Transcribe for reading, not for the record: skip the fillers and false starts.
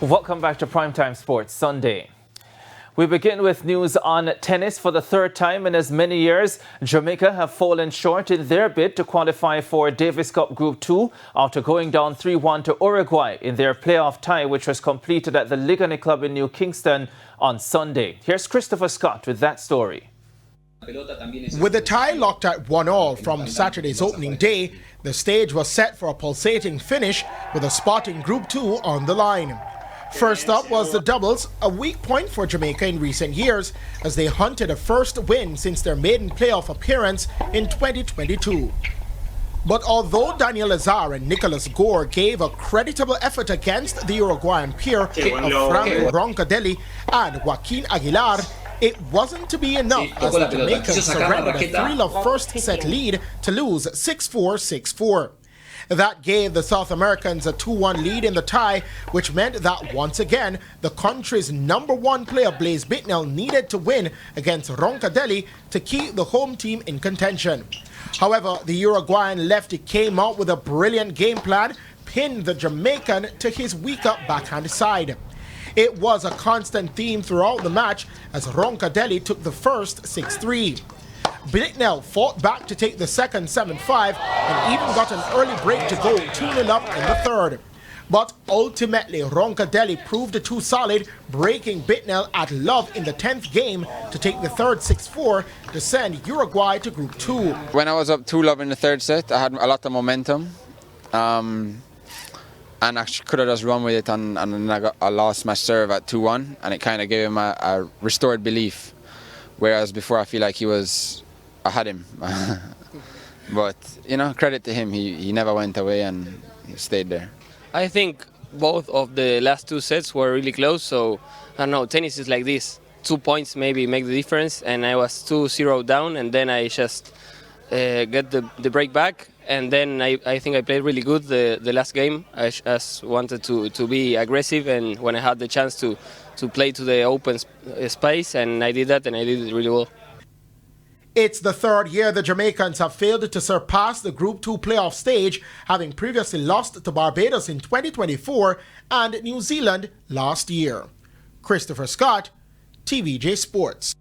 Welcome back to Primetime Sports Sunday. We begin with news on tennis. For the third time in as many years, Jamaica have fallen short in their bid to qualify for Davis Cup Group 2 after going down 3-1 to Uruguay in their playoff tie, which was completed at the Ligani Club in New Kingston on Sunday. Here's Christopher Scott with that story. With the tie locked at 1-1 from Saturday's opening day, the stage was set for a pulsating finish with a spot in Group 2 on the line. First up was the doubles, a weak point for Jamaica in recent years as they hunted a first win since their maiden playoff appearance in 2022. But although Daniel Azar and Nicholas Gore gave a creditable effort against the Uruguayan pair of Franco Roncadeli and Joaquin Aguilar, it wasn't to be enough as the Jamaicans surrendered a three-love first-set lead to lose 6-4, 6-4. That gave the South Americans a 2-1 lead in the tie, which meant that once again, the country's #1 player Blaise Bittnell needed to win against Roncadeli to keep the home team in contention. However, the Uruguayan lefty came out with a brilliant game plan, pinned the Jamaican to his weaker backhand side. It was a constant theme throughout the match as Roncadeli took the first 6-3. Bittnell fought back to take the second 7-5 and even got an early break to go 2-0 up in the third. But ultimately, Roncadeli proved too solid, breaking Bittnell at love in the 10th game to take the third 6-4 to send Uruguay to Group 2. When I was up 2-love in the third set, I had a lot of momentum. And I could have just run with it, and then I lost my serve at 2-1, and it kind of gave him a restored belief. Whereas before, I feel like I had him. But, you know, credit to him, he never went away and he stayed there. I think both of the last two sets were really close, so I don't know, tennis is like this. 2 points maybe make the difference, and I was 2-0 down, and then I just get the break back. And then I think I played really good the last game. I just wanted to be aggressive, and when I had the chance to play to the open space, and I did that, and I did it really well. It's the third year the Jamaicans have failed to surpass the Group 2 playoff stage, having previously lost to Barbados in 2024 and New Zealand last year. Christopher Scott, TVJ Sports.